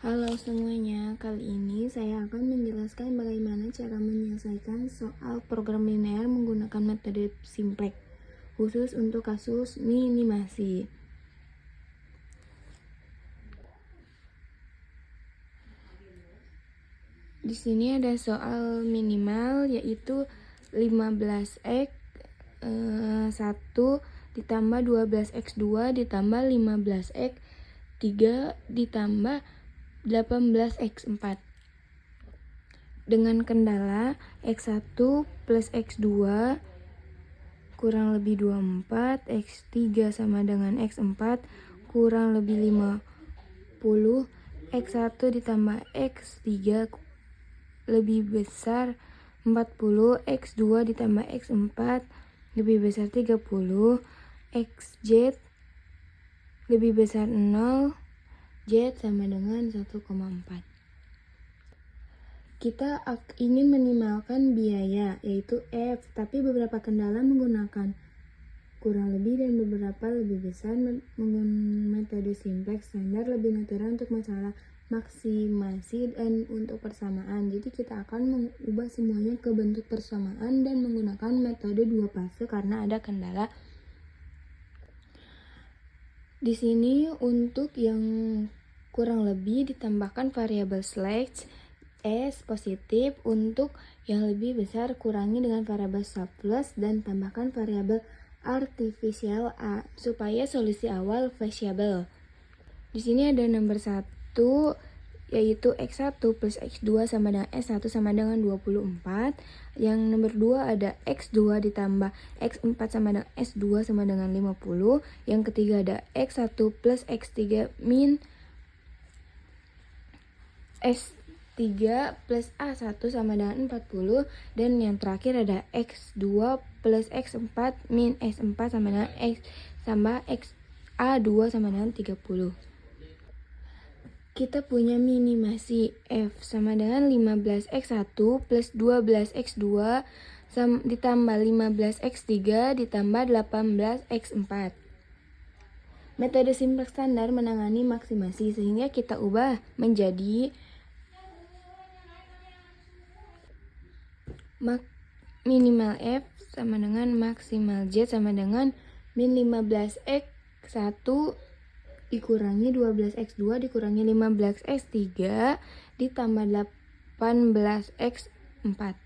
Halo semuanya, kali ini saya akan menjelaskan bagaimana cara menyelesaikan soal program linear menggunakan metode simplex, khusus untuk kasus minimasi. Di sini ada soal minimal yaitu 15x 1 ditambah 12x2 ditambah 15x 3 ditambah 18x4 dengan kendala x1 plus x2 kurang lebih 24, x3 sama dengan x4 kurang lebih 50, x1 ditambah x3 lebih besar 40, x2 ditambah x4 lebih besar 30, xz lebih besar 0, z sama dengan 1,4. Kita ingin minimalkan biaya, yaitu F, tapi beberapa kendala menggunakan kurang lebih dan beberapa lebih besar menggunakan metode simplex standar lebih natural untuk masalah maksimasi dan untuk persamaan. Jadi kita akan mengubah semuanya ke bentuk persamaan dan menggunakan metode dua fase karena ada kendala. Di sini untuk yang kurang lebih ditambahkan variabel slash S positif, untuk yang lebih besar kurangi dengan variabel surplus dan tambahkan variabel artificial A supaya solusi awal variabel. Di sini ada nomor 1 yaitu x1 plus x2 sama dengan s1 sama dengan 24. Yang nomor 2 ada x2 ditambah x4 sama dengan s2 sama dengan 50. Yang ketiga ada x1 plus x3 min S3 plus A1 sama dengan 40. Dan yang terakhir ada X2 plus X4 min S4 sama dengan X tambah X A2 sama dengan 30. Kita punya minimasi F sama dengan 15X1 plus 12X2 ditambah 15X3 ditambah 18X4. Metode simplex standar menangani maksimasi, sehingga kita ubah menjadi minimal F sama dengan maksimal Z sama dengan min 15x1 dikurangi 12x2 dikurangi 15x3 ditambah 18x4.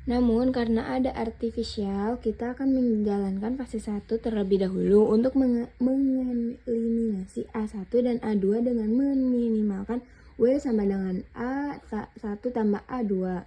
Namun karena ada artificial, kita akan menjalankan fase 1 terlebih dahulu untuk mengeliminasi A1 dan A2 dengan meminimalkan W sama dengan A1 tambah A2.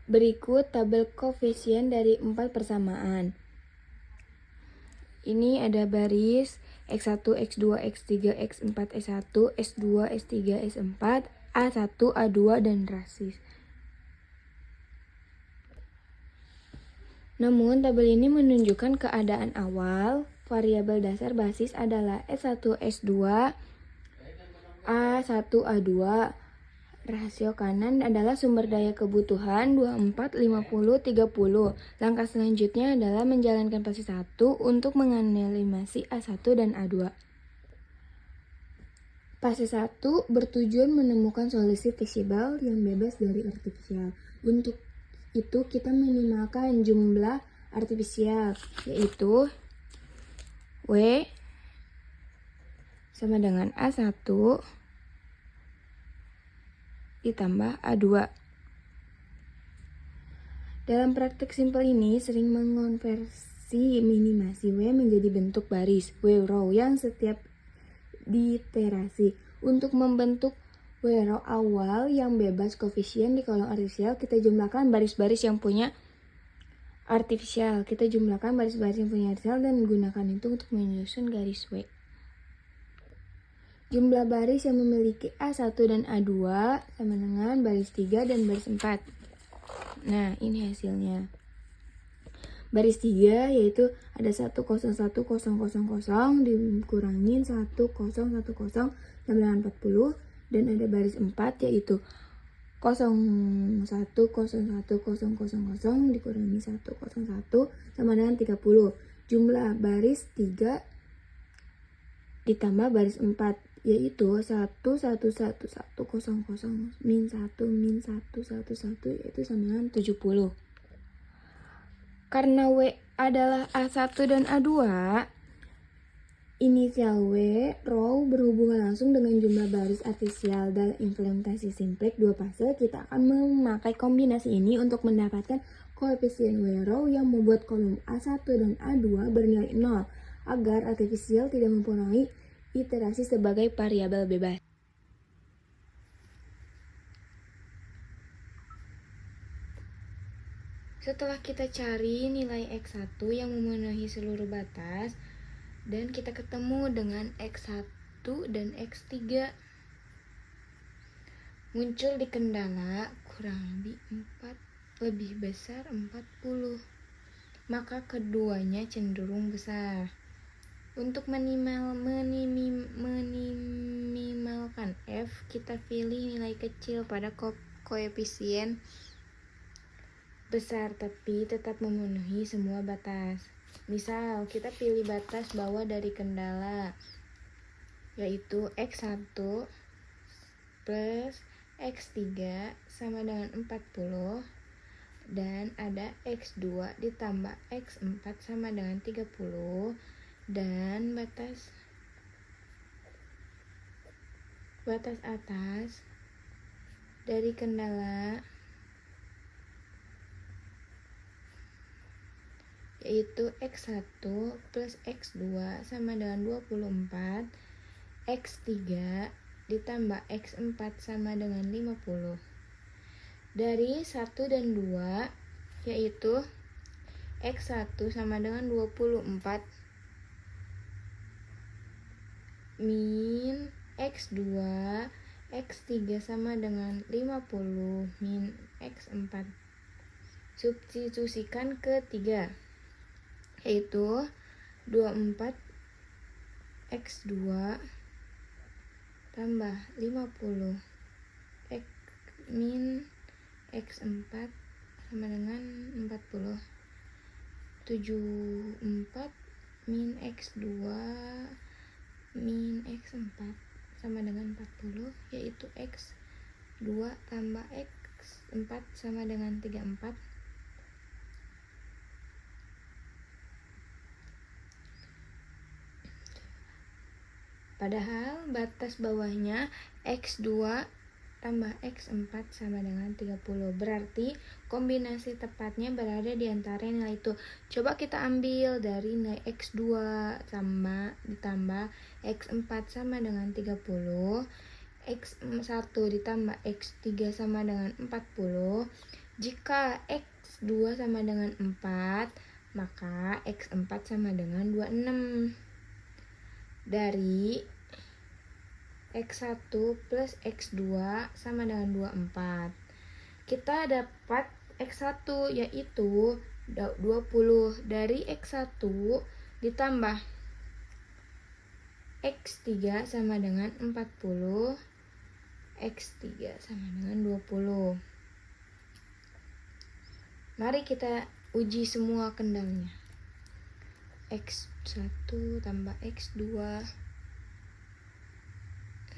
Berikut tabel koefisien dari 4 persamaan. Ini ada baris X1, X2, X3, X4, S1, S2, S3, S4, A1, A2, dan rasis. Namun tabel ini menunjukkan keadaan awal. Variabel dasar basis adalah S1, S2, A1, A2. Rasio kanan adalah sumber daya kebutuhan 24, 50, 30. Langkah selanjutnya adalah menjalankan fase 1 untuk menganalisa A1 dan A2. Fase 1 bertujuan menemukan solusi visible yang bebas dari artificial. Untuk itu kita minimalkan jumlah artificial, yaitu W sama dengan A1 ditambah A2. Dalam praktek simpel ini sering mengonversi minimasi W menjadi bentuk baris W row yang setiap diiterasi. Untuk membentuk W row awal yang bebas koefisien di kolom artificial, kita jumlahkan baris-baris yang punya artificial. Kita jumlahkan baris-baris yang punya artificial dan gunakan itu untuk menyusun garis W. Jumlah baris yang memiliki A1 dan A2 sama dengan baris 3 dan baris 4. Nah, ini hasilnya. Baris 3 yaitu ada 101, 000 dikurangin 1010 sama dengan 40. Dan ada baris 4 yaitu 01, 01, 000 dikurangi 101 sama dengan 30. Jumlah baris 3 ditambah baris 4, yaitu 1 1 1 1 0 0 min 1 min 1 1 1, yaitu sama dengan 70. Karena W adalah A1 dan A2, inisial W row berhubungan langsung dengan jumlah baris artisial. Dalam implementasi simplex 2 fase, kita akan memakai kombinasi ini untuk mendapatkan koefisien W row yang membuat kolom A1 dan A2 bernilai 0 agar artisial tidak mempengaruhi iterasi sebagai variabel bebas. Setelah kita cari nilai X1 yang memenuhi seluruh batas, dan kita ketemu dengan X1 dan X3, muncul di kendala kurang lebih besar 40, maka keduanya cenderung besar. Untuk meminimalkan F, kita pilih nilai kecil pada koefisien besar tapi tetap memenuhi semua batas. Misal, kita pilih batas bawah dari kendala, yaitu X1 plus X3 sama dengan 40, dan ada X2 ditambah X4 sama dengan 30, dan batas atas dari kendala yaitu X1 plus X2 sama dengan 24, X3 ditambah X4 sama dengan 50. Dari 1 dan 2, yaitu X1 sama dengan 24 min X2, X3 sama dengan 50 min X4. Substitusikan ke 3, yaitu 24 X2 tambah 50 X min X4 sama dengan 40, 74 min X2 min X4 sama dengan 40, yaitu X2 tambah X4 sama dengan 34. Padahal batas bawahnya X2 tambah X4 sama dengan 30. Berarti kombinasi tepatnya berada di antara nilai itu. Coba kita ambil dari nilai X2 sama ditambah X4 sama dengan 30, X1 ditambah X3 sama dengan 40. Jika X2 sama dengan 4, maka X4 sama dengan 26. Dari X1 plus X2 sama dengan 24. Kita dapat X1 yaitu 20. Dari X1 ditambah X3 sama dengan 40, X3 sama dengan 20. Mari kita uji semua kendalanya. X1 tambah X2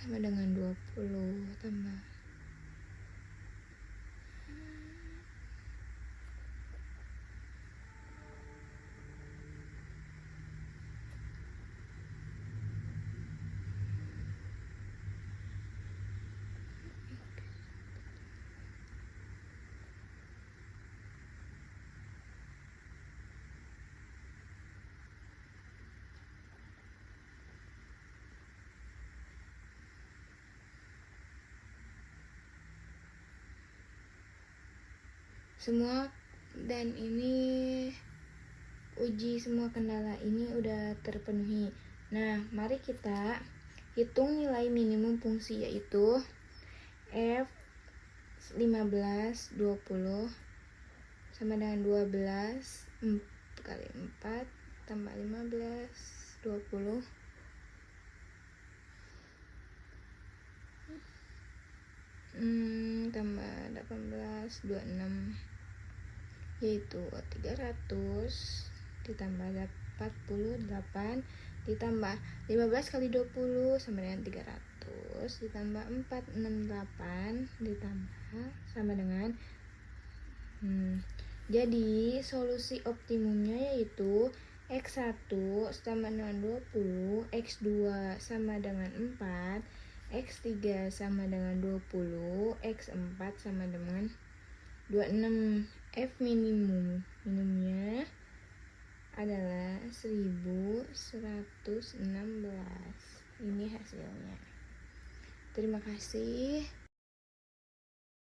sama dengan 20 tambah semua, dan ini uji semua kendala ini udah terpenuhi. Nah, mari kita hitung nilai minimum fungsi, yaitu F 15 20 sama dengan 12 kali 4 tambah 15 20 tambah 18 26, yaitu 300 ditambah 48 ditambah 15 kali 20 sama dengan 300 ditambah 468 ditambah sama dengan jadi solusi optimumnya yaitu X1 sama dengan 20, X2 sama dengan 4, X3 sama dengan 20, X4 sama dengan 26. F minimumnya adalah 1116. Ini hasilnya. Terima kasih.